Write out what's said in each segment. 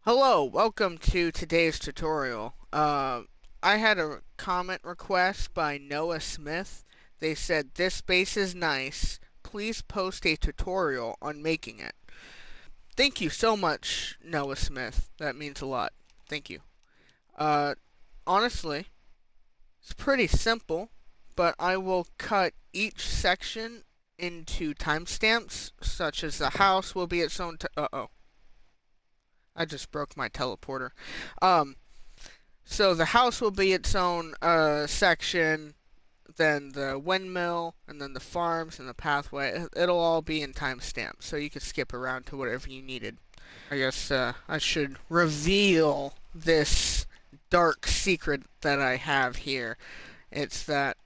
Hello, welcome to today's tutorial. I had a comment request by Noah Smith. They said, "This base is nice. Please post a tutorial on making it." Thank you so much, Noah Smith. That means a lot. Thank you. Uh, Honestly, it's pretty simple, but I will cut each section into timestamps, such as the house will be its own. Uh-oh, I just broke my teleporter. Um, So the house will be its own section, then the windmill, and then the farms and the pathway. It'll all be in timestamps, so you can skip around to whatever you needed. I guess I should reveal this dark secret that I have here. It's that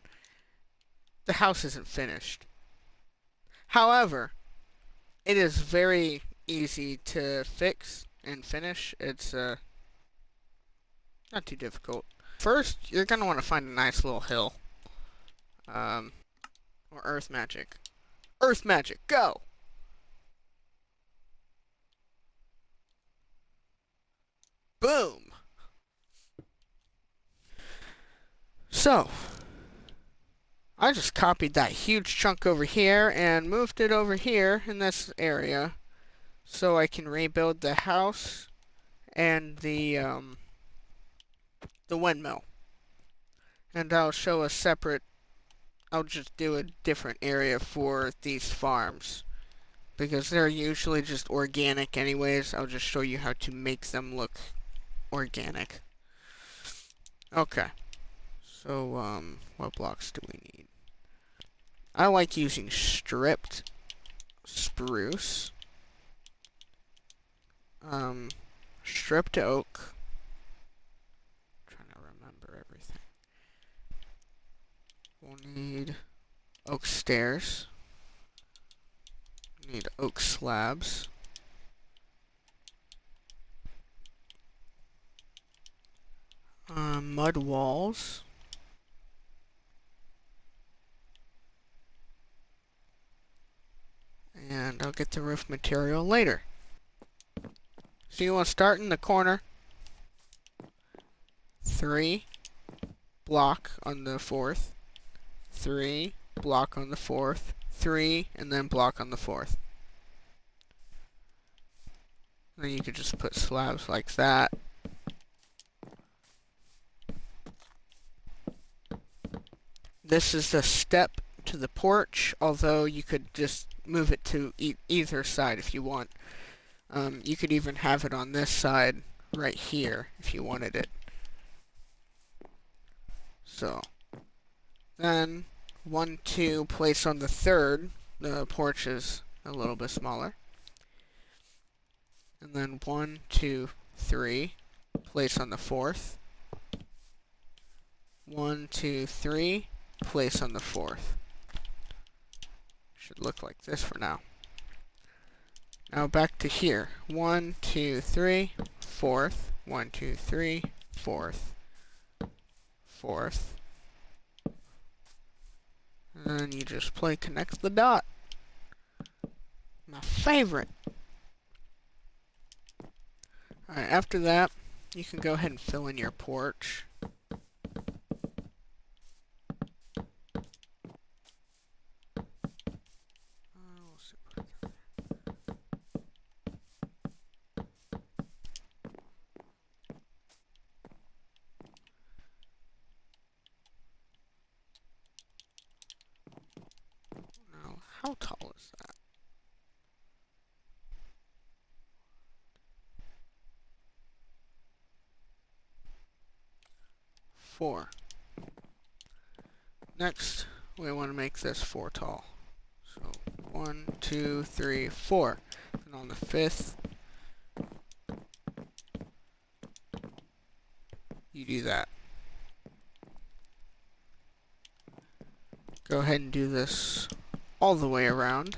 the house isn't finished. However, it is very easy to fix and finish. It's not too difficult. First, you're gonna want to find a nice little hill. Um, or Earth Magic. Earth Magic, go! Boom! So, I just copied that huge chunk over here and moved it over here in this area so I can rebuild the house and the windmill. And I'll show a separate, I'll just do a different area for these farms because they're usually just organic anyways. I'll just show you how to make them look organic. Okay. So, what blocks do we need? I like using stripped spruce, um, stripped oak. I'm trying to remember everything. We'll need oak stairs. Need oak slabs. Mud walls. And I'll get the roof material later. So you want to start in the corner. 3 block on the 4th. 3 block on the 4th. 3 and then block on the 4th. Then you could just put slabs like that. This is the step to the porch, although you could just move it to either side if you want. You could even have it on this side right here if you wanted it. So, then 1, 2, place on the 3rd. The porch is a little bit smaller. And then 1, 2, 3, place on the 4th. 1, 2, 3, place on the 4th. Should look like this for now. Now back to here. 1, 2, 3, 4th. 1, 2, 3, 4th. 4th. And then you just play connect the dot. My favorite. Alright, after that, you can go ahead and fill in your porch. Now, how tall is that? 4. Next, we want to make this 4 tall. So 1, 2, 3, 4. And on the 5th, you do that. Go ahead and do this all the way around.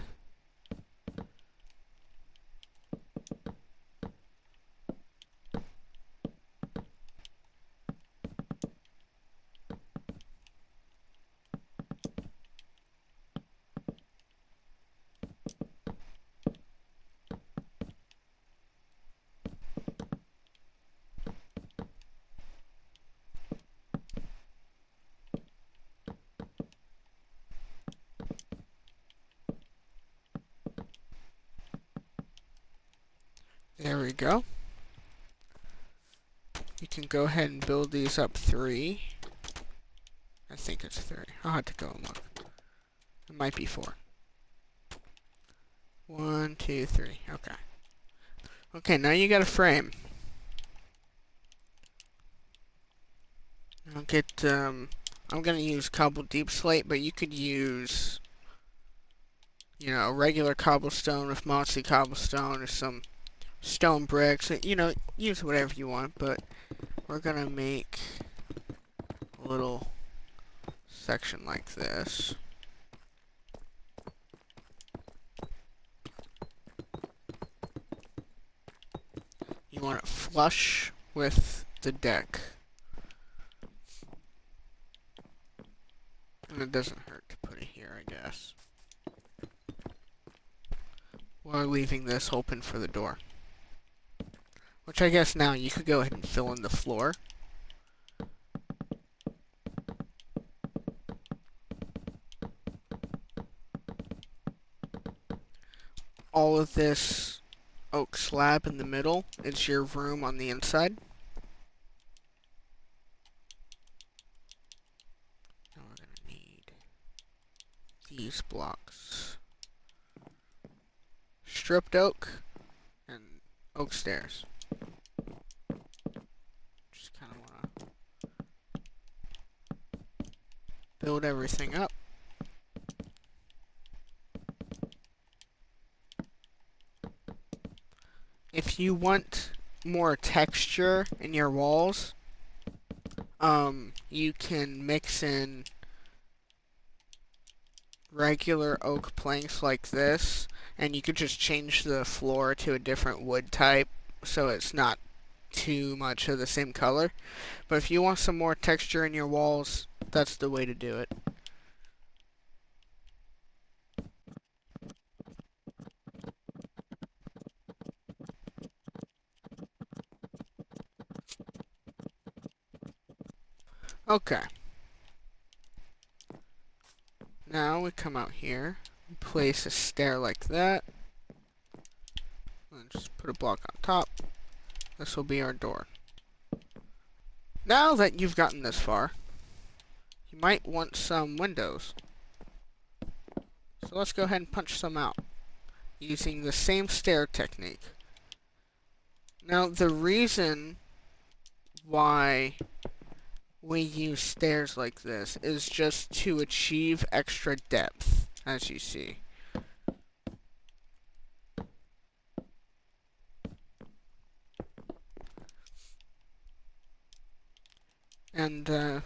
There we go. You can go ahead and build these up 3. I think it's 3. I'll have to go and look. It might be 4. 1, 2, 3. Okay. Okay, now you got a frame. I'll get, I'm gonna use cobbled deep slate, but you could use, you know, regular cobblestone with mossy cobblestone or some stone bricks. You know, use whatever you want, but we're gonna make a little section like this. You want it flush with the deck. And it doesn't hurt to put it here, I guess. While leaving this open for the door. Which I guess now you could go ahead and fill in the floor. All of this oak slab in the middle is your room on the inside. Now we're going to need these blocks. Stripped oak and oak stairs. Just kind of want to build everything up. If you want more texture in your walls, you can mix in regular oak planks like this, and you could just change the floor to a different wood type so it's not too much of the same color. But if you want some more texture in your walls, that's the way to do it. Okay. Now we come out here, place a stair like that, and just put a block on top. This will be our door. Now that you've gotten this far, you might want some windows. So let's go ahead and punch some out, using the same stair technique. Now the reason why we use stairs like this is just to achieve extra depth, as you see. And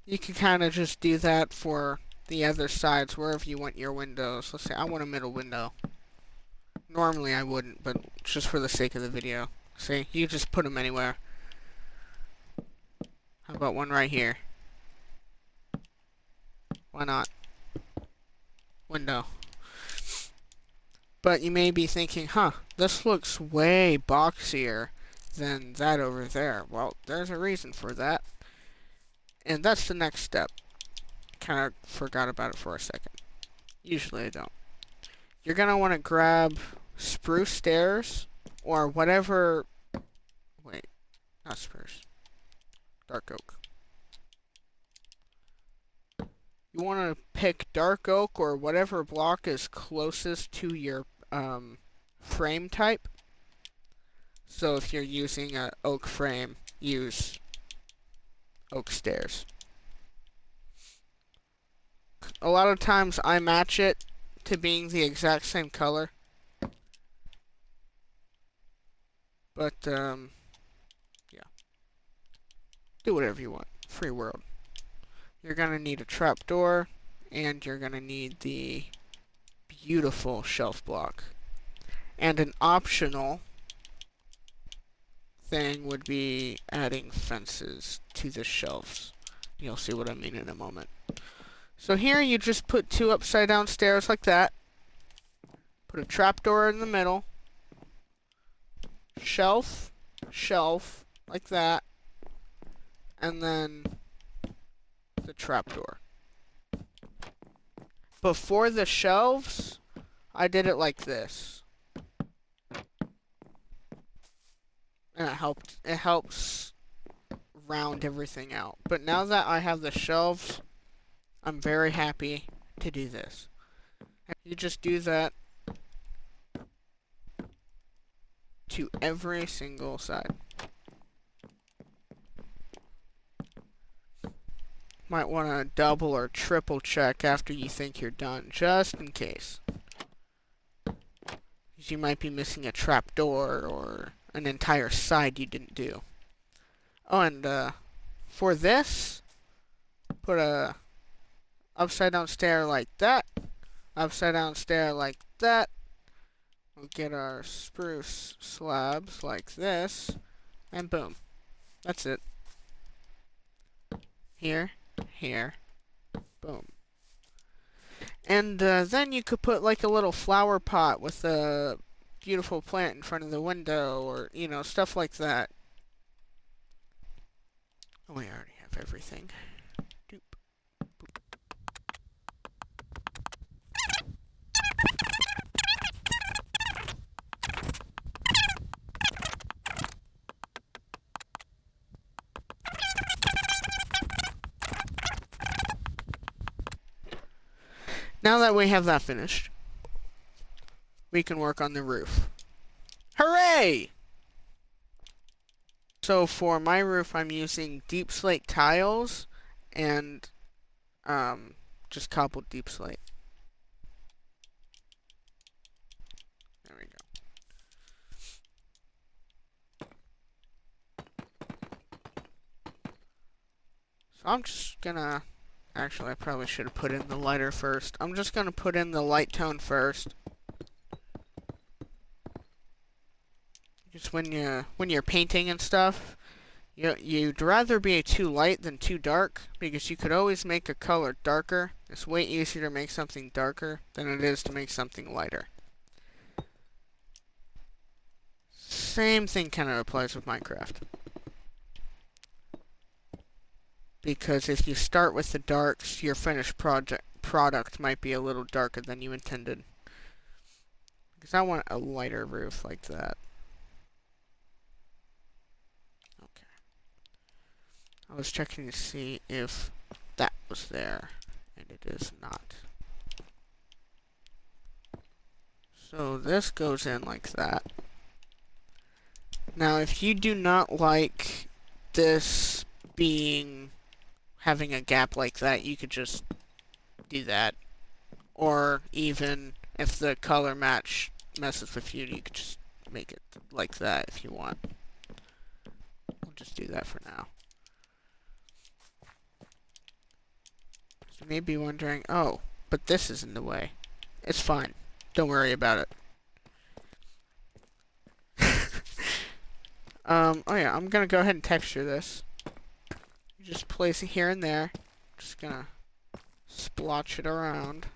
you can kind of just do that for the other sides, wherever you want your windows. Let's say I want a middle window. Normally I wouldn't, but just for the sake of the video. See, you just put them anywhere. How about one right here? Why not? Window. But you may be thinking, huh, this looks way boxier than that over there. Well, there's a reason for that. And that's the next step. Kind of forgot about it for a second. Usually I don't. You're going to want to grab spruce stairs or whatever... Wait, not spruce. Dark oak. You want to pick dark oak or whatever block is closest to your frame type. So if you're using an oak frame, use oak stairs. A lot of times I match it to being the exact same color. But, yeah. Do whatever you want. Free world. You're going to need a trapdoor, and you're going to need the beautiful shelf block. And an optional thing would be adding fences to the shelves. You'll see what I mean in a moment. So here you just put 2 upside down stairs like that. Put a trapdoor in the middle. Shelf, shelf, like that. And then the trapdoor. Before the shelves, I did it like this. and it helps round everything out. But now that I have the shelves, I'm very happy to do this. You just do that to every single side. Might want to double or triple check after you think you're done, just in case. Because you might be missing a trap door or an entire side you didn't do. Oh, and for this, put a upside down stair like that, upside down stair like that. We'll get our spruce slabs like this, and boom. That's it. Here, here, boom. And then you could put like a little flower pot with a beautiful plant in front of the window, or, you know, stuff like that. Oh, I already have everything. Doop. Boop. Now that we have that finished, we can work on the roof. Hooray! So for my roof, I'm using deep slate tiles and just cobbled deep slate. There we go. So I'm just gonna... Actually, I probably should have put in the lighter first. I'm just gonna put in the light tone first. Just when you're painting and stuff, you'd rather be too light than too dark, because you could always make a color darker. It's way easier to make something darker than it is to make something lighter. Same thing kind of applies with Minecraft. Because if you start with the darks, your finished product might be a little darker than you intended. Because I want a lighter roof like that. Okay. I was checking to see if that was there, and it is not. So this goes in like that. Now, if you do not like this having a gap like that, you could just do that. Or even if the color match messes with you, you could just make it like that if you want. We'll just do that for now. So you may be wondering, oh, but this is in the way. It's fine. Don't worry about it. Oh yeah, I'm gonna go ahead and texture this. Just place it here and there. Just gonna splotch it around.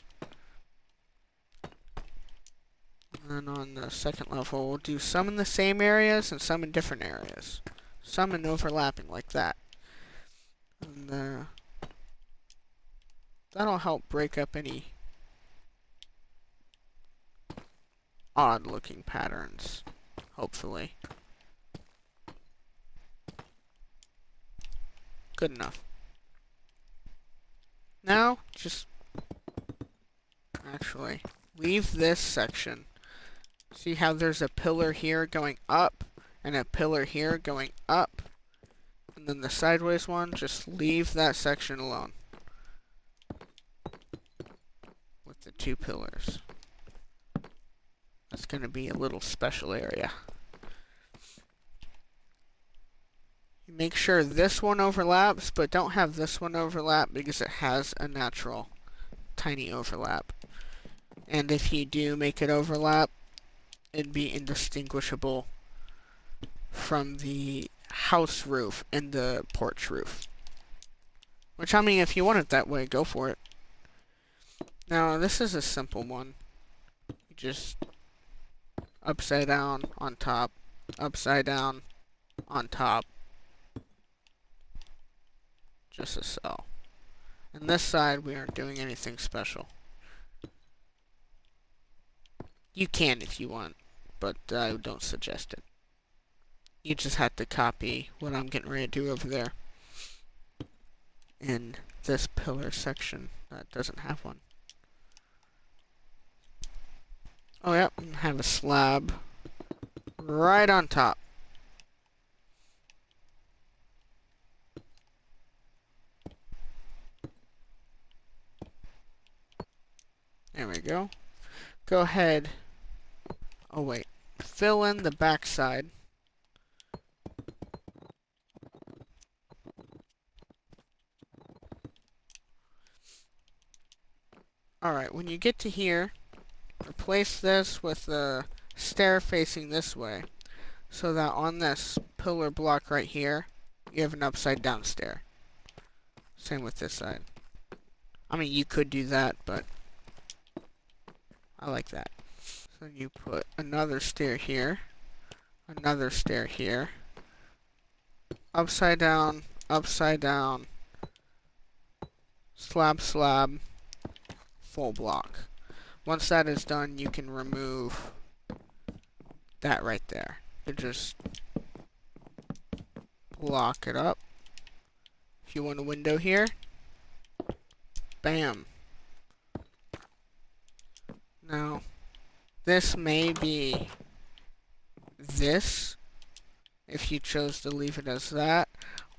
And then on the second level, we'll do some in the same areas and some in different areas. Some in overlapping like that. And that'll help break up any odd looking patterns, hopefully. Good enough. Now, just actually leave this section. See how there's a pillar here going up and a pillar here going up? And then the sideways one, just leave that section alone. With the two pillars. That's going to be a little special area. Make sure this one overlaps, but don't have this one overlap because it has a natural tiny overlap. And if you do make it overlap, it'd be indistinguishable from the house roof and the porch roof. Which, I mean, if you want it that way, go for it. Now, this is a simple one. You just upside down on top, upside down on top. Just as so. And this side, we aren't doing anything special. You can if you want, but I don't suggest it. You just have to copy what I'm getting ready to do over there in this pillar section that doesn't have one. Oh, yep, and have a slab right on top. There we go. Go ahead. Oh, wait. Fill in the backside. Alright, when you get to here, replace this with the stair facing this way, so that on this pillar block right here, you have an upside down stair. Same with this side. I mean, you could do that, but I like that. So you put another stair here, another stair here, upside down, slab, slab, full block. Once that is done, you can remove that right there. You just block it up. If you want a window here, bam. Now, this may be this, if you chose to leave it as that,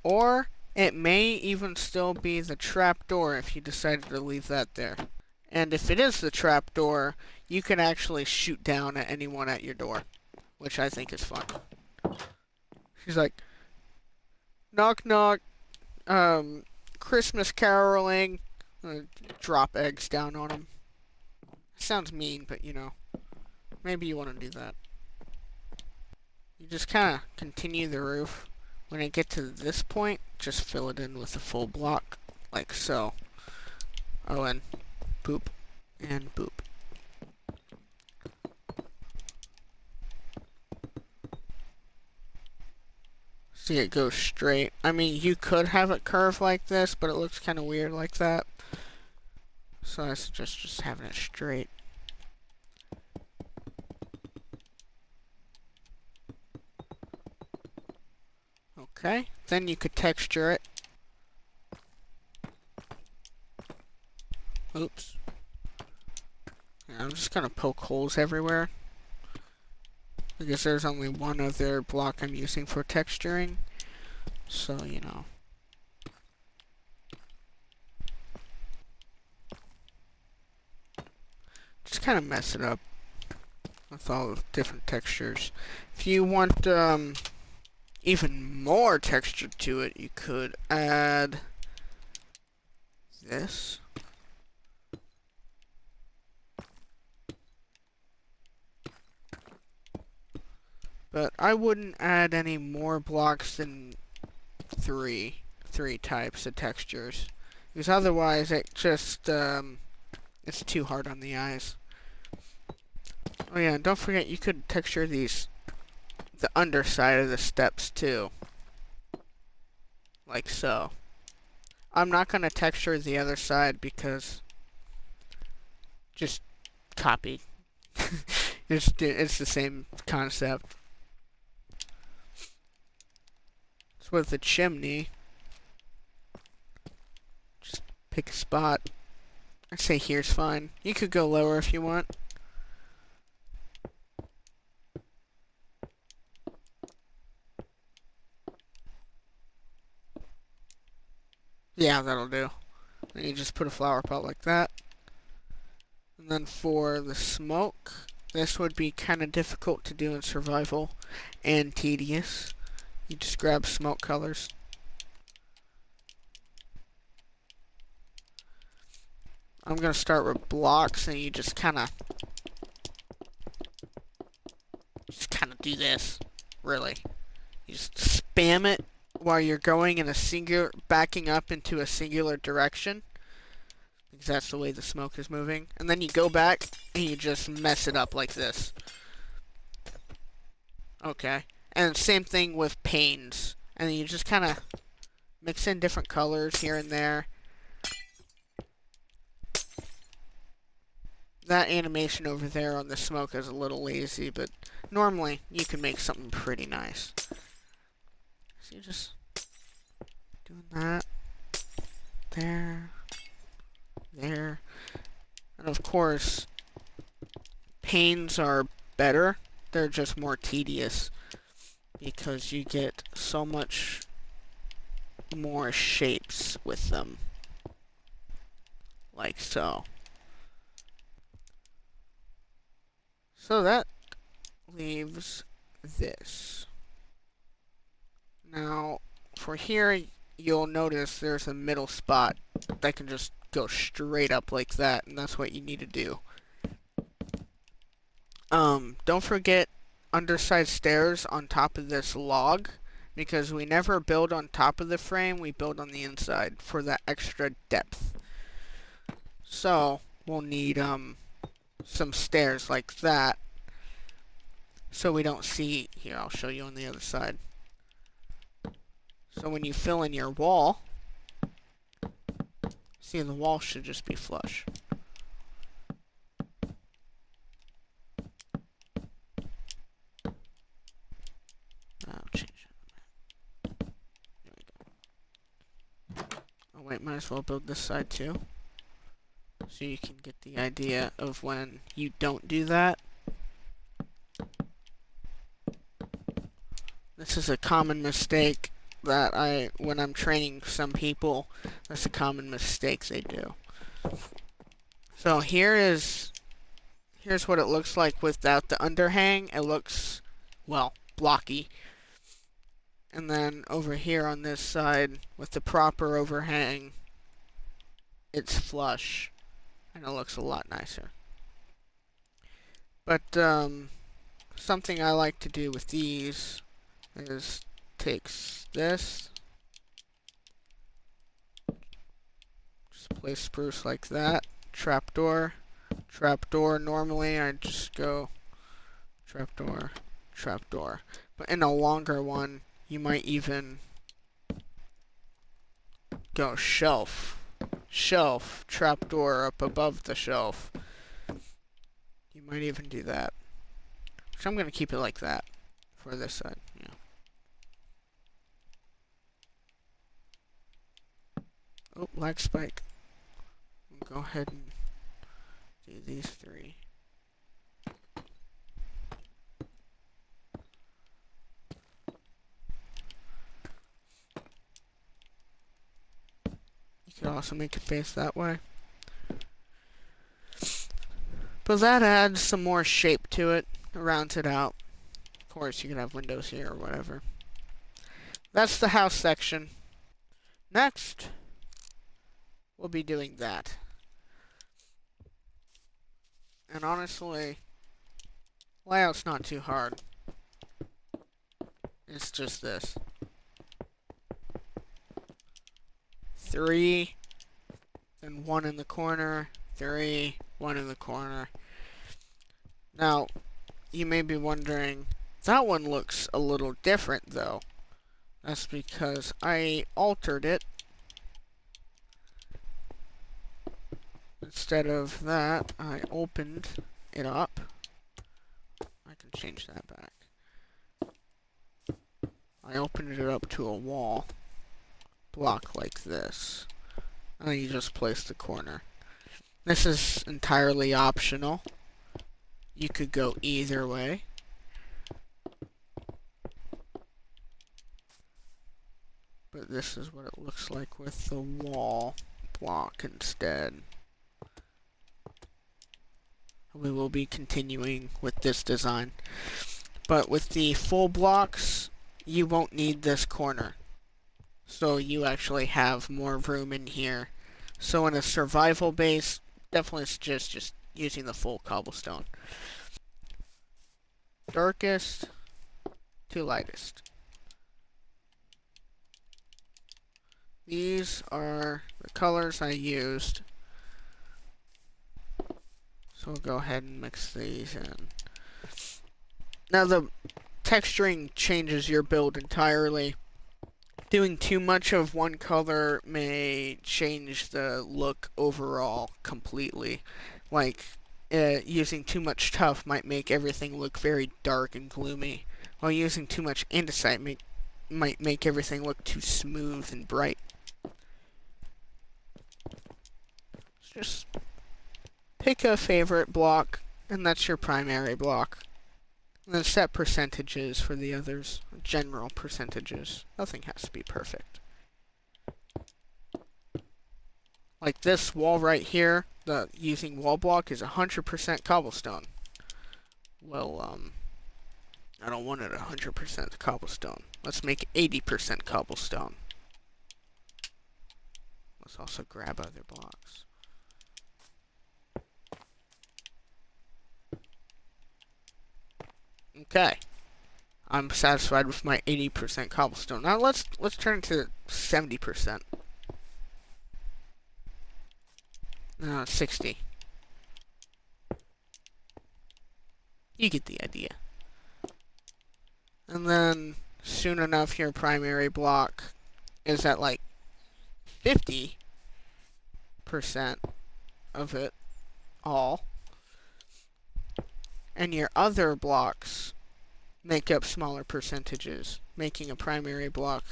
or it may even still be the trapdoor if you decided to leave that there. And if it is the trapdoor, you can actually shoot down at anyone at your door, which I think is fun. She's like, knock knock, Christmas caroling, drop eggs down on them. Sounds mean, but you know, maybe you want to do that. You just kind of continue the roof. When I get to this point, just fill it in with a full block, like so. Oh, and boop, and boop. See, it goes straight. I mean, you could have it curved like this, but it looks kind of weird like that. So I suggest just having it straight. Okay, then you could texture it. Oops. Yeah, I'm just gonna poke holes everywhere, because there's only one other block I'm using for texturing. So, you know. Just kind of mess it up with all the different textures. If you want even more texture to it, you could add this. But I wouldn't add any more blocks than three types of textures, because otherwise it just it's too hard on the eyes. Oh yeah, and don't forget you could texture the underside of the steps too, like so. I'm not gonna texture the other side because just copy. It's the same concept. So with the chimney, just pick a spot. I say here's fine. You could go lower if you want. Yeah, that'll do. Then you just put a flower pot like that. And then for the smoke, this would be kind of difficult to do in survival and tedious. You just grab smoke colors. I'm going to start with blocks, and you just kind of do this, really. You just spam it while you're going in a singular, backing up into a singular direction, because that's the way the smoke is moving. And then you go back, and you just mess it up like this. Okay. And same thing with panes. And then you just kind of mix in different colors here and there. That animation over there on the smoke is a little lazy, but normally you can make something pretty nice. See, just doing that. There. There. And of course, panes are better. They're just more tedious because you get so much more shapes with them. Like so. So that leaves this. Now, for here, you'll notice there's a middle spot that can just go straight up like that, and that's what you need to do. Don't forget underside stairs on top of this log, because we never build on top of the frame, we build on the inside for that extra depth. So, we'll need, some stairs like that, so we don't see, here, I'll show you on the other side. So when you fill in your wall, see, the wall should just be flush. I'll change it. There we go. Oh wait, might as well build this side too, so you can get the idea of when you don't do that. This is a common mistake that when I'm training some people, that's a common mistake they do. So here's what it looks like without the underhang. It looks, well, blocky. And then over here on this side, with the proper overhang, it's flush, and it looks a lot nicer. But something I like to do with these is takes this, just place spruce like that, trapdoor, trapdoor. Normally I just go trapdoor, trapdoor, but in a longer one you might even go shelf, shelf, trapdoor up above the shelf. You might even do that, which I'm going to keep it like that for this side. Yeah. Oh, lag spike. We'll go ahead and do these three. You could also make it face that way. But that adds some more shape to it, rounds it out. Of course, you can have windows here or whatever. That's the house section. Next, we'll be doing that. And honestly, layout's not too hard. It's just this. 3, then 1 in the corner, 3, 1 in the corner. Now, you may be wondering, that one looks a little different though. That's because I altered it. Instead of that, I opened it up. I can change that back. I opened it up to a wall block like this. And then you just place the corner. This is entirely optional. You could go either way. But this is what it looks like with the wall block instead. We will be continuing with this design. But with the full blocks, you won't need this corner. So you actually have more room in here. So in a survival base, definitely suggest just using the full cobblestone. Darkest to lightest. These are the colors I used. So we'll go ahead and mix these in. Now the texturing changes your build entirely. Doing too much of one color may change the look overall completely. Like, using too much tuff might make everything look very dark and gloomy, while using too much andesite might make everything look too smooth and bright. Just pick a favorite block, and that's your primary block. And then set percentages for the others. General percentages. Nothing has to be perfect. Like this wall right here, the using wall block is 100% cobblestone. Well, I don't want it 100% cobblestone. Let's make 80% cobblestone. Let's also grab other blocks. Okay. I'm satisfied with my 80% cobblestone. Now let's turn it to 70%. 60. You get the idea. And then soon enough your primary block is at like 50% of it all. And your other blocks make up smaller percentages, making a primary block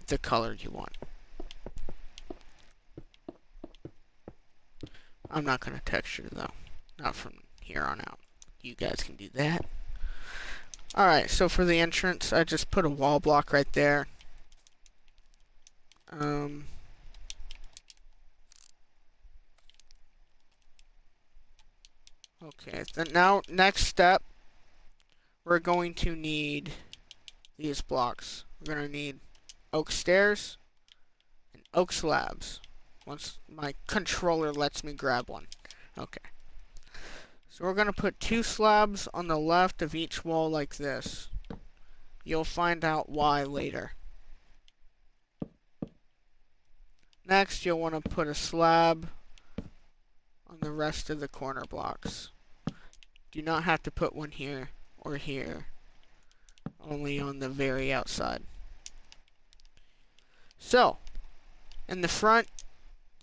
the color you want. I'm not going to texture though, not from here on out. You guys can do that. Alright, so for the entrance, I just put a wall block right there. Okay, then now, next step, we're going to need these blocks. We're going to need oak stairs and oak slabs. Once my controller lets me grab one. Okay. So we're going to put 2 slabs on the left of each wall like this. You'll find out why later. Next, you'll want to put a slab on the rest of the corner blocks. Do not have to put one here or here. Only on the very outside. So, in the front,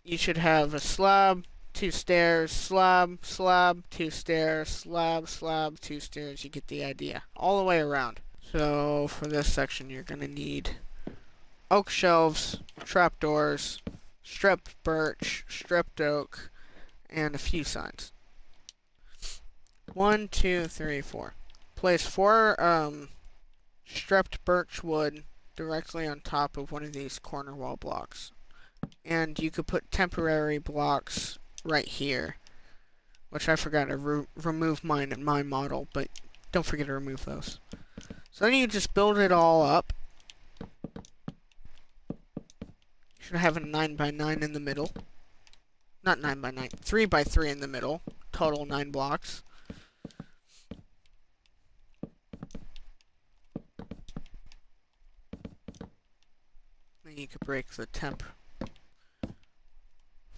you should have a slab, 2 stairs, slab, slab, 2 stairs, slab, slab, 2 stairs. You get the idea. All the way around. So, for this section, you're going to need oak shelves, trapdoors, stripped birch, stripped oak, and a few signs. 1, 2, 3, 4. Place 4 stripped birch wood directly on top of one of these corner wall blocks. And you could put temporary blocks right here, which I forgot to remove mine in my model, but don't forget to remove those. So then you just build it all up. You should have a 9x9 in the middle. Not 9x9, 3x3 in the middle. Total 9 blocks. Then you could break the temp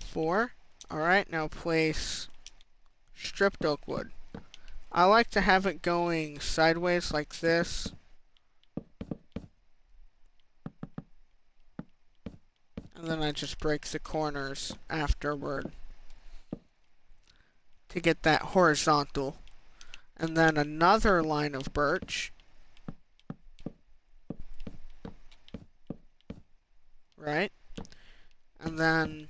4. Alright, now place stripped oak wood. I like to have it going sideways like this. And then I just break the corners afterward to get that horizontal. And then another line of birch. Right? And then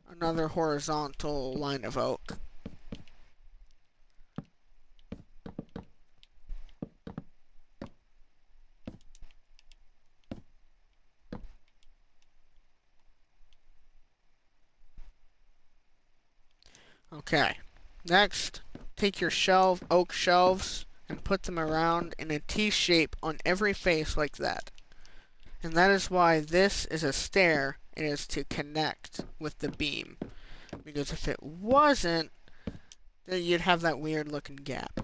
another horizontal line of oak. Okay. Next, take your oak shelves and put them around in a T shape on every face like that. And that is why this is a stair. It is to connect with the beam. Because if it wasn't, then you'd have that weird looking gap.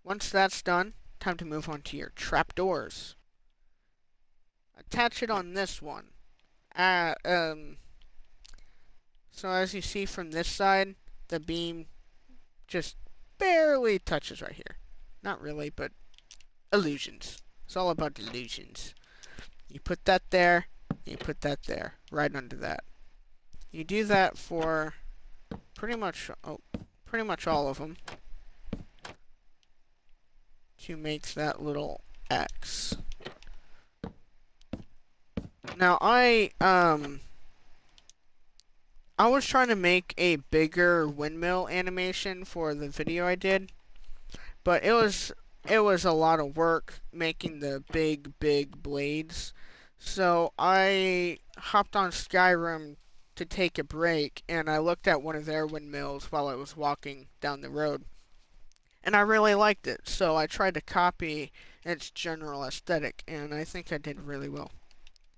Once that's done, time to move on to your trapdoors. Attach it on this one. So as you see from this side, the beam just barely touches right here. Not really, but illusions. It's all about illusions. You put that there, you put that there, right under that. You do that for pretty much all of them to make that little X. Now I was trying to make a bigger windmill animation for the video I did, but it was a lot of work making the big blades. So I hopped on Skyrim to take a break, and I looked at one of their windmills while I was walking down the road, and I really liked it. So I tried to copy its general aesthetic, and I think I did really well,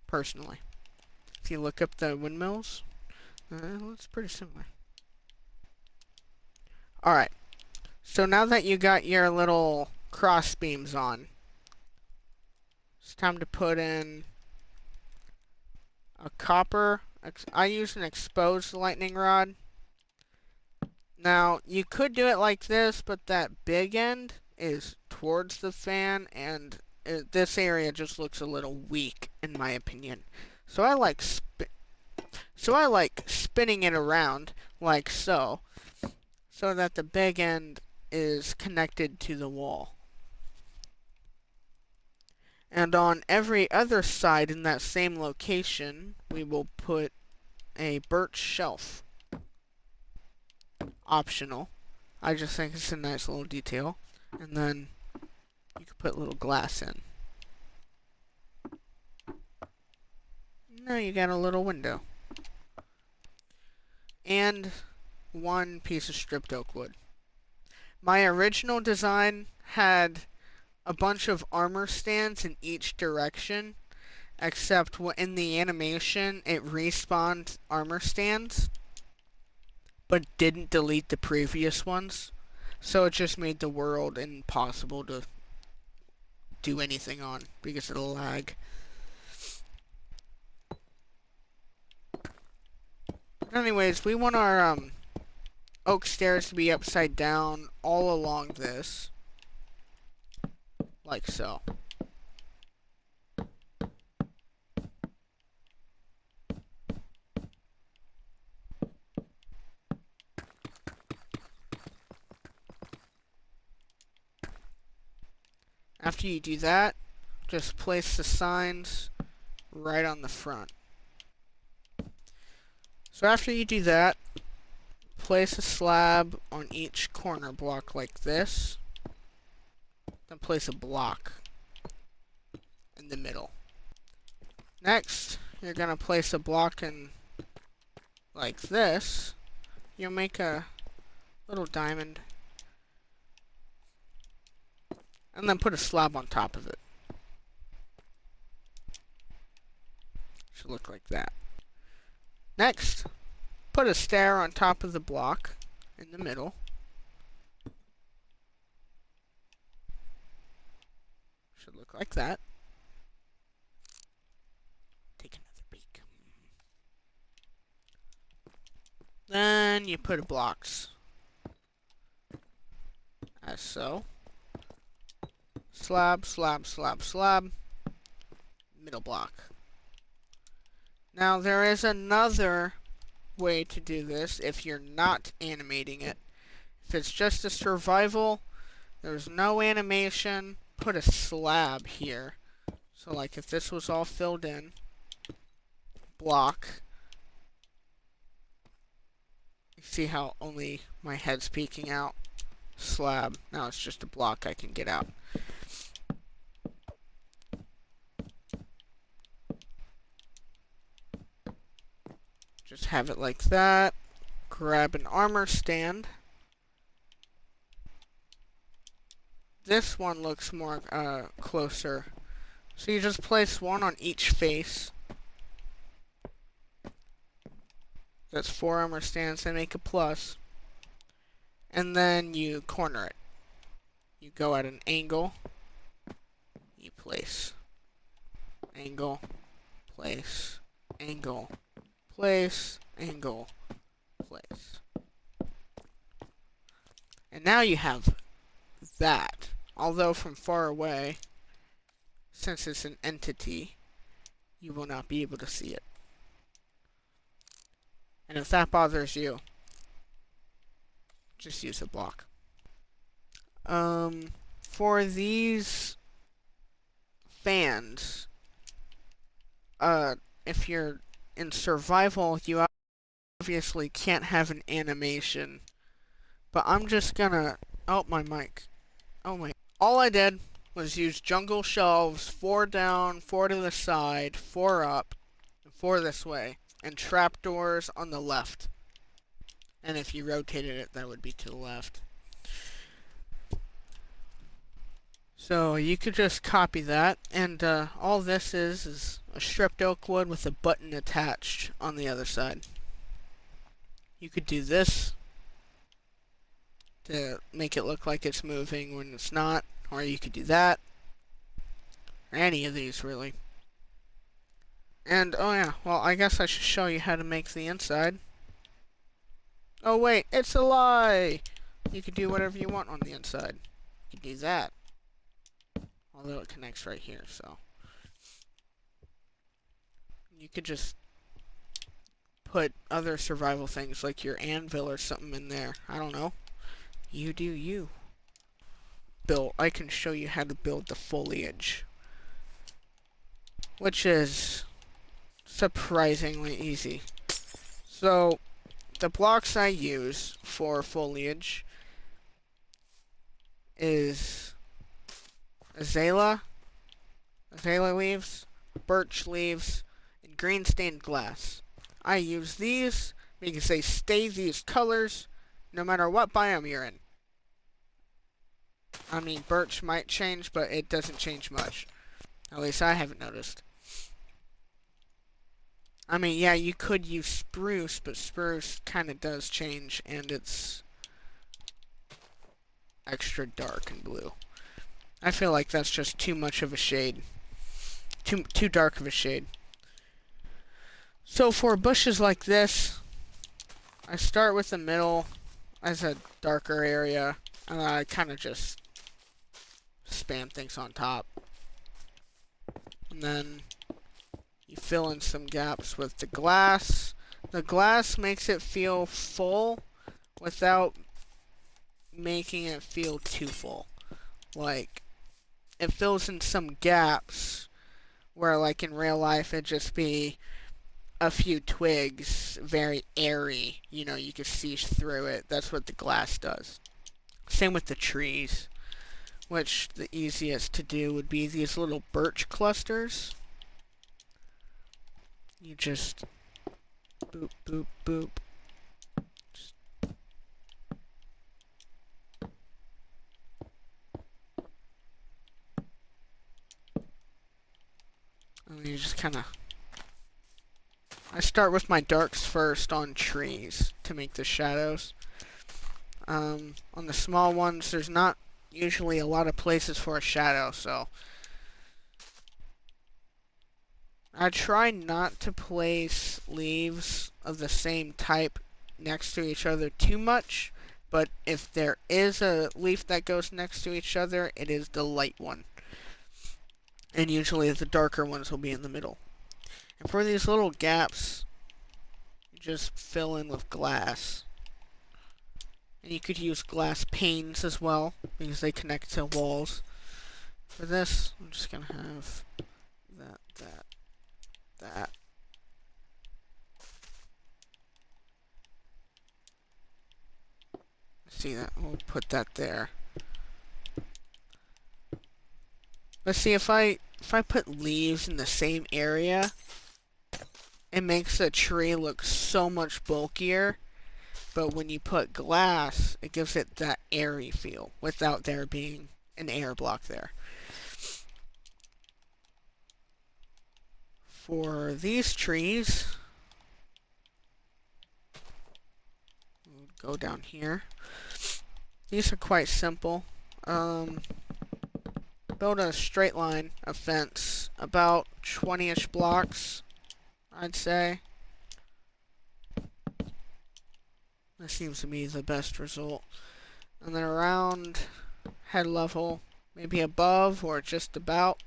personally. If you look up the windmills, it's pretty similar. Alright, so now that you got your little cross beams on, it's time to put in a copper. I use an exposed lightning rod. Now, you could do it like this, but that big end is towards the fan, and this area just looks a little weak, in my opinion. So I like spinning it around like so that the big end is connected to the wall. And on every other side in that same location, we will put a birch shelf. Optional. I just think it's a nice little detail. And then you can put little glass in. Now you got a little window. And one piece of stripped oak wood. My original design had a bunch of armor stands in each direction, except in the animation it respawned armor stands, but didn't delete the previous ones, so it just made the world impossible to do anything on because of the lag. But anyways, we want our oak stairs to be upside down all along this. Like so. After you do that, just place the signs right on the front. So after you do that, place a slab on each corner block like this. Then place a block in the middle. Next, you're going to place a block in like this. You'll make a little diamond. And then put a slab on top of it. Should look like that. Next, put a stair on top of the block in the middle. Should look like that. Take another peek. Then you put blocks. As so. Slab, slab, slab, slab. Middle block. Now there is another way to do this if you're not animating it. If it's just a survival, there's no animation, put a slab here. So like if this was all filled in, block. You see how only my head's peeking out? Slab. Now it's just a block I can get out. Just have it like that. Grab an armor stand. This one looks more closer. So you just place one on each face. That's 4 armor stands and make a plus. And then you corner it. You go at an angle. You place. Angle. Place. Angle. Place. Angle. Place. And now you have that. Although from far away, since it's an entity, you will not be able to see it. And if that bothers you, just use a block. For these fans, if you're in survival, you obviously can't have an animation. But I'm just gonna... Oh, my mic. Oh my... All I did was use jungle shelves, 4 down, 4 to the side, 4 up, and 4 this way, and trapdoors on the left. And if you rotated it, that would be to the left. So you could just copy that, and all this is a stripped oak wood with a button attached on the other side. You could do this to make it look like it's moving when it's not, or you could do that, or any of these really. And oh yeah, well I guess I should show you how to make the inside. Oh wait, it's a lie! You could do whatever you want on the inside. You could do that. Although it connects right here, so. You could just put other survival things like your anvil or something in there. I don't know. You do you. I can show you how to build the foliage, which is surprisingly easy. So, the blocks I use for foliage is azalea leaves, birch leaves, and green stained glass. I use these because they stay these colors no matter what biome you're in. I mean, birch might change, but it doesn't change much. At least I haven't noticed. I mean, yeah, you could use spruce, but spruce kind of does change, and it's extra dark and blue. I feel like that's just too much of a shade. Too dark of a shade. So for bushes like this, I start with the middle as a darker area, and I kind of just spam things on top. And then you fill in some gaps with the glass. The glass makes it feel full without making it feel too full. Like, it fills in some gaps where, like, in real life it'd just be a few twigs, very airy. You know, you can see through it. That's what the glass does. Same with the trees, which the easiest to do would be these little birch clusters. You just boop, boop, boop. And you just kind of... I start with my darks first on trees to make the shadows. On the small ones, there's not usually a lot of places for a shadow, so I try not to place leaves of the same type next to each other too much, but if there is a leaf that goes next to each other, it is the light one. And usually the darker ones will be in the middle. And for these little gaps, you just fill in with glass. And you could use glass panes as well, because they connect to walls. For this, I'm just going to have that. See that? We'll put that there. But see, if I put leaves in the same area, it makes the tree look so much bulkier. But when you put glass, it gives it that airy feel without there being an air block there. For these trees, we'll go down here. These are quite simple. Build a straight line, a fence, about 20-ish blocks, I'd say. That seems to be the best result. And then around head level, maybe above or just about,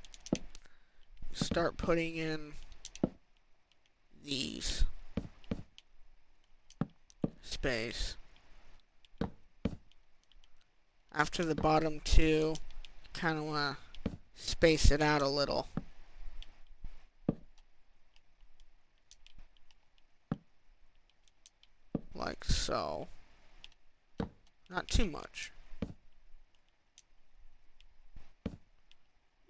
start putting in these. space. After the bottom two, kind of want to space it out a little. Like so. Not too much.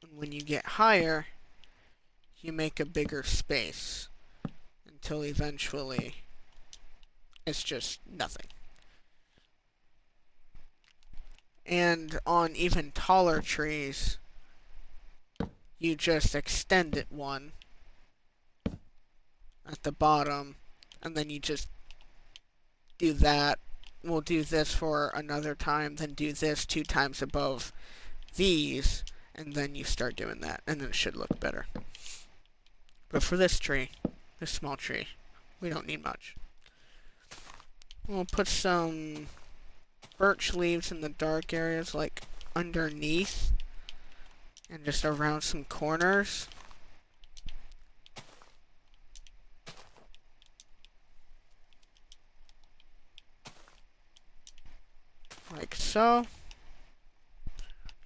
And when you get higher, you make a bigger space until eventually it's just nothing. And on even taller trees, you just extend it one at the bottom, and then you just do that. We'll do this for another time, then do this 2 times above these, and then you start doing that, and then it should look better. But for this tree, this small tree, we don't need much. We'll put some birch leaves in the dark areas, like underneath, and just around some corners. Like so.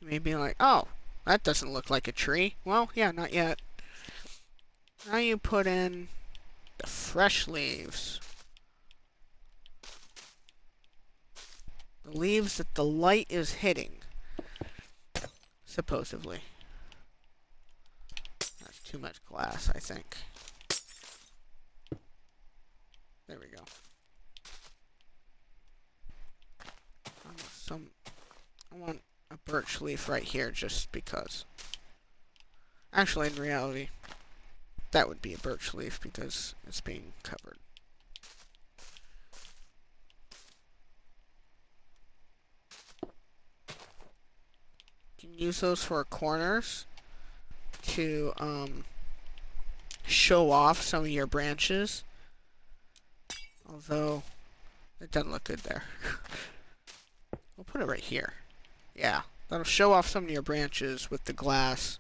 You may be like, oh, that doesn't look like a tree. Well, yeah, not yet. Now you put in the fresh leaves. The leaves that the light is hitting. Supposedly. That's too much glass, I think. There we go. I want a birch leaf right here just because. Actually, in reality, that would be a birch leaf because it's being covered. You can use those for corners to show off some of your branches. Although, it doesn't look good there. We'll put it right here. Yeah, that'll show off some of your branches with the glass.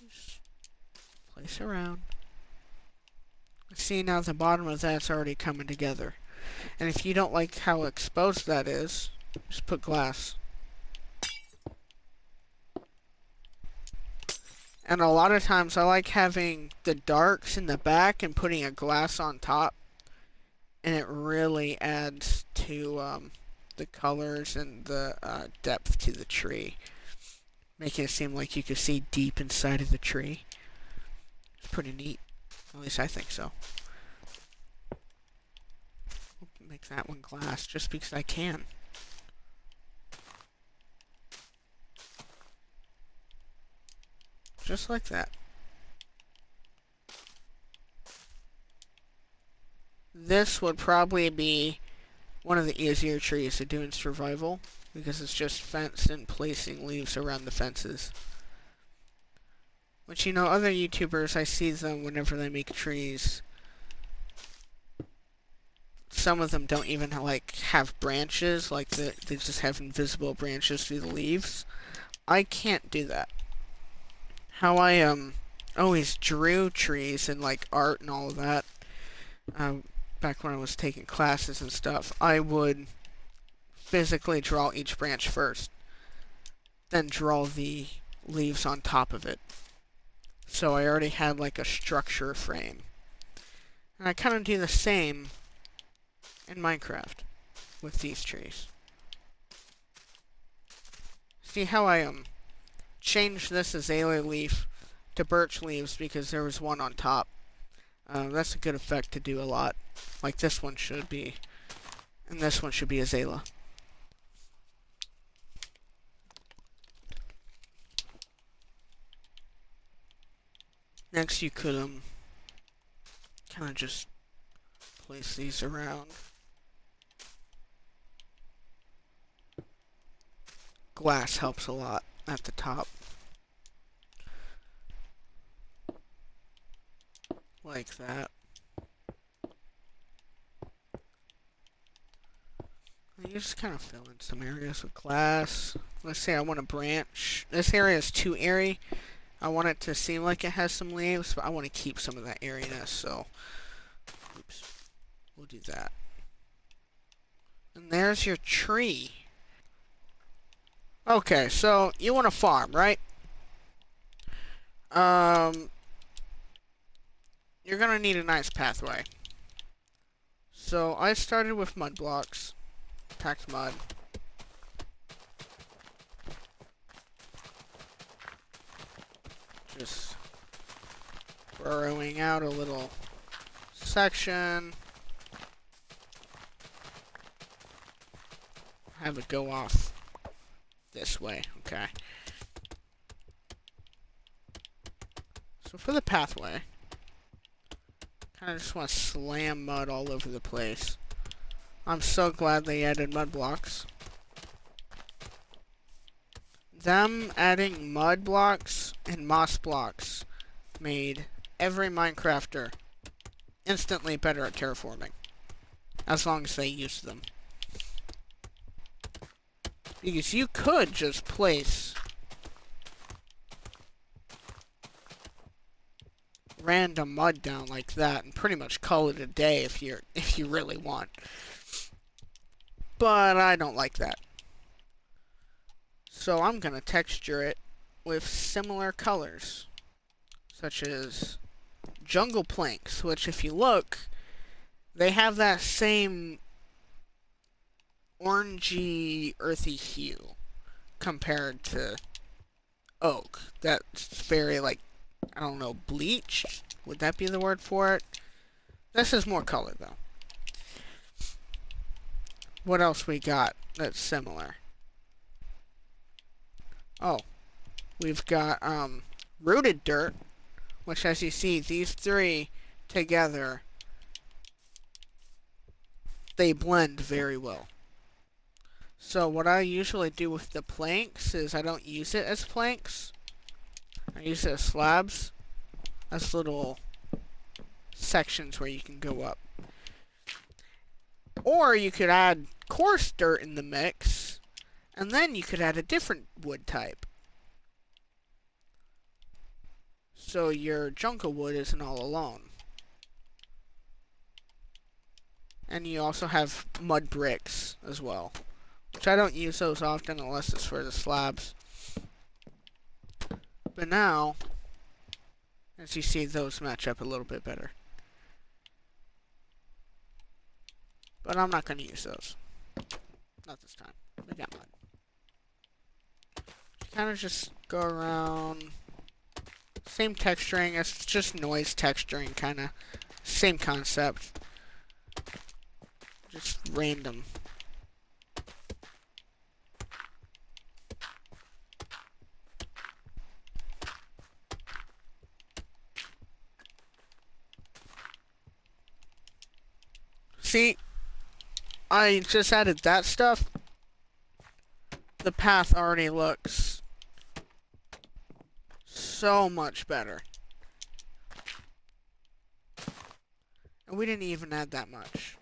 Just place around. See, now the bottom of that's already coming together. And if you don't like how exposed that is, just put glass. And a lot of times I like having the darks in the back and putting a glass on top. And it really adds to the colors and the depth to the tree. Making it seem like you can see deep inside of the tree. It's pretty neat. At least I think so. I'll make that one glass just because I can. Just like that. This would probably be one of the easier trees to do in survival because it's just fenced and placing leaves around the fences. Which, you know, other YouTubers, I see them whenever they make trees. Some of them don't even like have branches, like they just have invisible branches through the leaves. I can't do that. How I always drew trees and like art and all of that. Back when I was taking classes and stuff, I would physically draw each branch first, then draw the leaves on top of it. So I already had like a structure frame. And I kind of do the same in Minecraft with these trees. See how I changed this azalea leaf to birch leaves because there was one on top. That's a good effect to do a lot. Like this one should be. And this one should be azalea. Next you could kind of just place these around. Glass helps a lot at the top. Like that. And you just kind of fill in some areas with glass. let's say I want to branch. This area is too airy. I want it to seem like it has some leaves, but I want to keep some of that airiness, so oops, we'll do that. And there's your tree. Okay, so you want to farm, right? You're gonna need a nice pathway. So I started with mud blocks, packed mud. Just burrowing out a little section. Have it go off this way, okay. So for the pathway, kind of just want to slam mud all over the place. I'm so glad they added mud blocks. Them adding mud blocks and moss blocks made every Minecrafter instantly better at terraforming, as long as they used them. Because you could just place random mud down like that and pretty much call it a day if you really want. But I don't like that. So I'm gonna texture it with similar colors, such as jungle planks, which if you look, they have that same orangey, earthy hue compared to oak. That's very, like, I don't know, bleached? Would that be the word for it? This is more color, though. What else we got that's similar? Oh, we've got, rooted dirt, which, as you see, these three together, they blend very well. So what I usually do with the planks is I don't use it as planks. I use it as slabs. As little sections where you can go up. Or you could add coarse dirt in the mix, and then you could add a different wood type. So your jungle wood isn't all alone. And you also have mud bricks as well, which I don't use those often unless it's for the slabs. But now, as you see, those match up a little bit better. But I'm not going to use those. Not this time. We got mud. Kind of just go around. Same texturing. It's just noise texturing, kind of. Same concept. Just random. See, I just added that stuff. The path already looks so much better. And we didn't even add that much.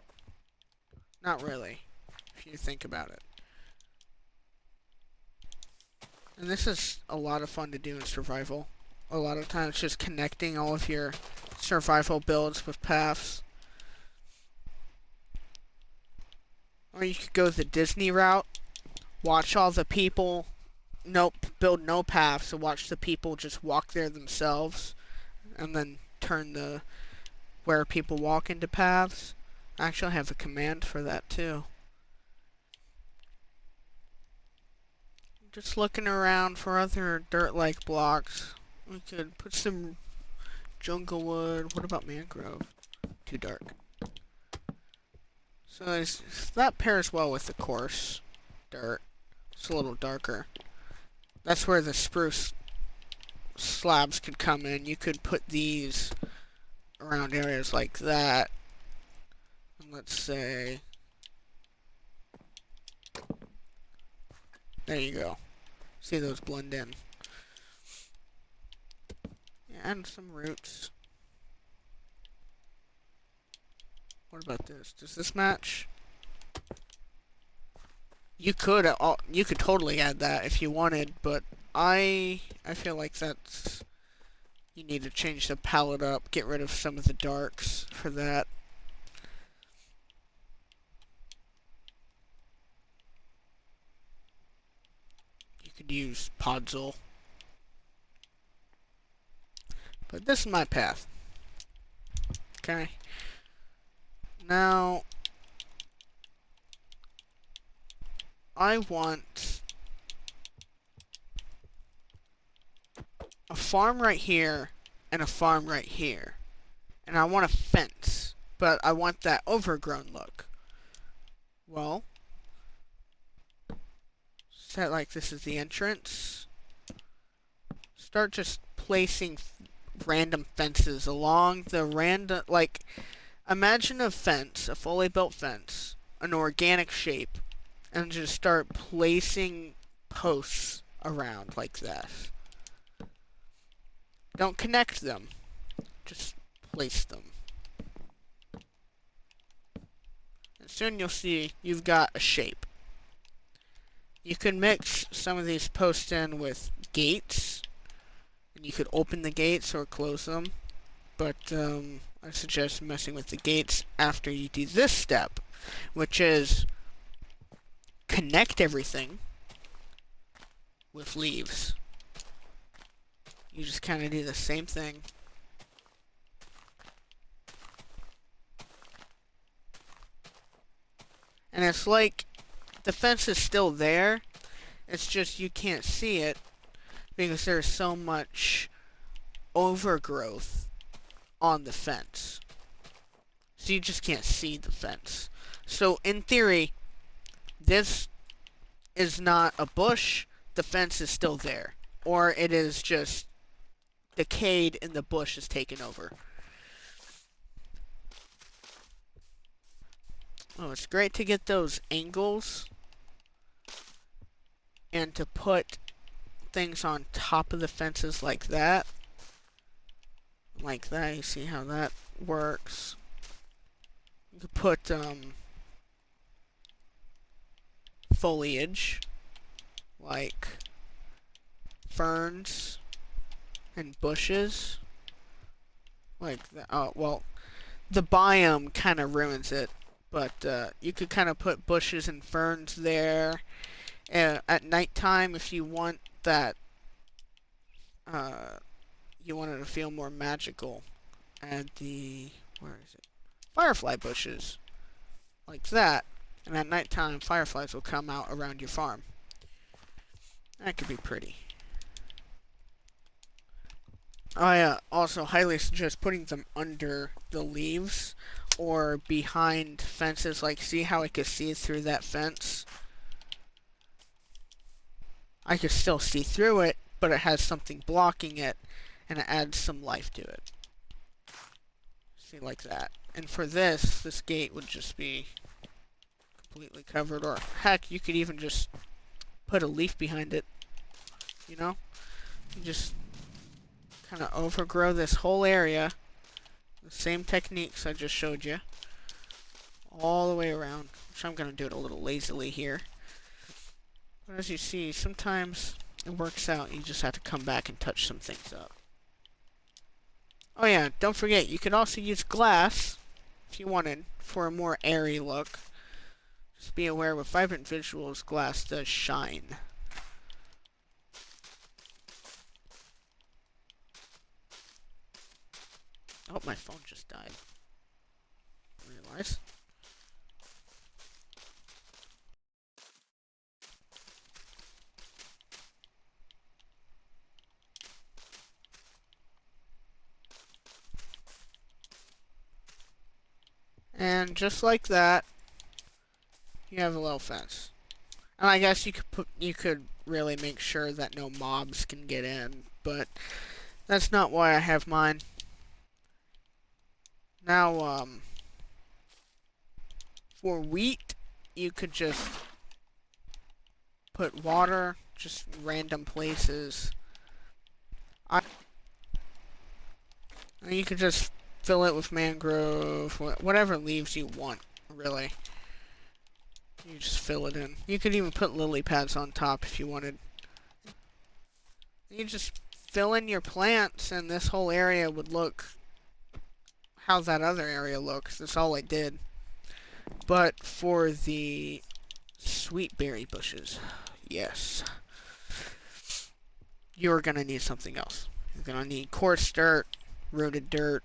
Not really, if you think about it. And this is a lot of fun to do in survival. A lot of times just connecting all of your survival builds with paths. Or you could go the Disney route. Watch all the people. Build no paths, and watch the people just walk there themselves. And then turn the where people walk into paths. Actually, I have a command for that too. Just looking around for other dirt-like blocks. We could put some jungle wood. What about mangrove? Too dark. So that pairs well with the coarse dirt. It's a little darker. That's where the spruce slabs could come in. You could put these around areas like that. And let's say... There you go. See those blend in. Yeah, and some roots. What about this? Does this match? you could totally add that if you wanted, but I feel like that's you need to change the palette up, get rid of some of the darks for that. You could use Podzol. But this is my path. Okay. Now I want a farm right here and a farm right here. And I want a fence, but I want that overgrown look. Well, set like this is the entrance. Start just placing random fences along the random, like, imagine a fence, a fully built fence, an organic shape, and just start placing posts around like this. Don't connect them, just place them. And soon you'll see you've got a shape. You can mix some of these posts in with gates, and you could open the gates or close them, but I suggest messing with the gates after you do this step, which is connect everything with leaves. You just kind of do the same thing. And it's like the fence is still there, it's just you can't see it because there's so much overgrowth on the fence. So you just can't see the fence. So in theory, this is not a bush, the fence is still there. Or it is just decayed and the bush is taken over. Oh, it's great to get those angles and to put things on top of the fences like that. Like that, you see how that works. You could put foliage like ferns and bushes like that. Oh, well, the biome kind of ruins it, but you could kind of put bushes and ferns there. At nighttime, if you want that, you want it to feel more magical, add the, where is it? Firefly bushes, like that. And at nighttime, fireflies will come out around your farm. That could be pretty. I also highly suggest putting them under the leaves or behind fences. Like, see how I could see through that fence? I could still see through it, but it has something blocking it, and it adds some life to it. See, like that. And for this gate would just be completely covered, or heck, you could even just put a leaf behind it. You know? You just kind of overgrow this whole area. The same techniques I just showed you. All the way around. Which I'm going to do it a little lazily here. But as you see, sometimes it works out. You just have to come back and touch some things up. Oh yeah, don't forget, you could also use glass, if you wanted, for a more airy look. Just be aware with vibrant visuals, glass does shine. Oh, my phone just died. Realize. And just like that, you have a little fence. And I guess you could really make sure that no mobs can get in, but that's not why I have mine. Now, for wheat, you could just put water, just random places. And you could just fill it with mangrove, whatever leaves you want, really. You just fill it in. You could even put lily pads on top if you wanted. You just fill in your plants and this whole area would look how that other area looks. That's all I did. But for the sweet berry bushes, yes, you're gonna need something else. You're gonna need coarse dirt, rooted dirt,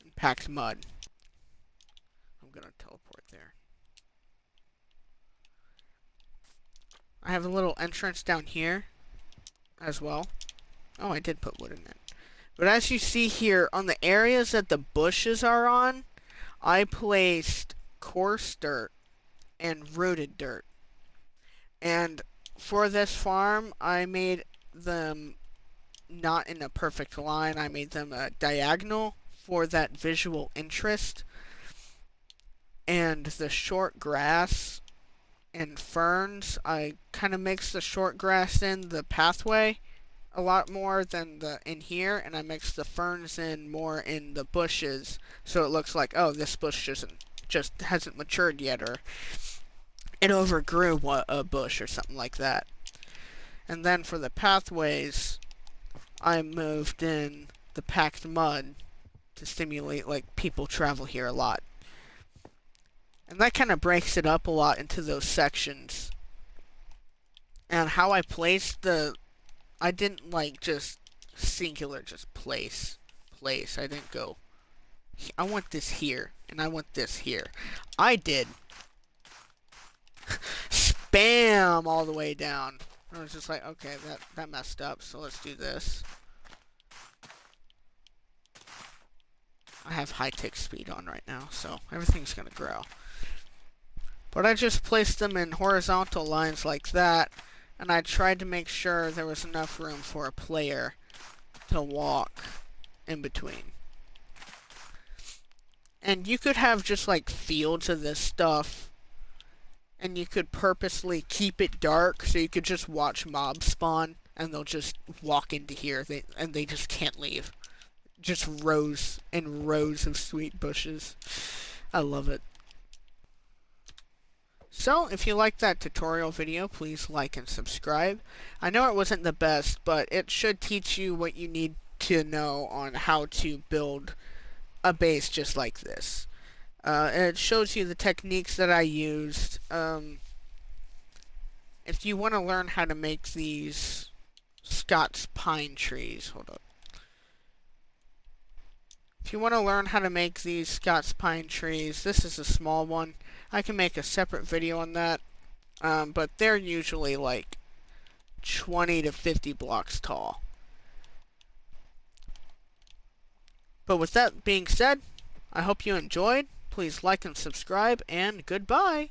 and packed mud. I'm gonna teleport there. I have a little entrance down here as well. Oh, I did put wood in it. But as you see here, on the areas that the bushes are on, I placed coarse dirt and rooted dirt. And for this farm, I made them not in a perfect line. I made them a diagonal for that visual interest. And the short grass and ferns, I kind of mixed the short grass in the pathway a lot more than the in here, and I mixed the ferns in more in the bushes, so it looks like, oh, this bush just hasn't matured yet, or it overgrew a bush or something like that. And then for the pathways, I moved in the packed mud to stimulate, like, people travel here a lot. And that kind of breaks it up a lot into those sections. And how I placed I didn't, like, just singular, just place. I didn't go, I want this here, and I want this here. I did spam all the way down. I was just like, okay, that messed up, so let's do this. I have high tick speed on right now, so everything's gonna grow. But I just placed them in horizontal lines like that, and I tried to make sure there was enough room for a player to walk in between. And you could have just like fields of this stuff, and you could purposely keep it dark so you could just watch mobs spawn, and they'll just walk into here, and they just can't leave. Just rows and rows of sweet bushes. I love it. So, if you liked that tutorial video, please like and subscribe. I know it wasn't the best, but it should teach you what you need to know on how to build a base just like this. It shows you the techniques that I used. If you want to learn how to make these Scots pine trees, hold up. If you want to learn how to make these Scots pine trees, this is a small one. I can make a separate video on that, but they're usually like 20 to 50 blocks tall. But with that being said, I hope you enjoyed. Please like and subscribe, and goodbye!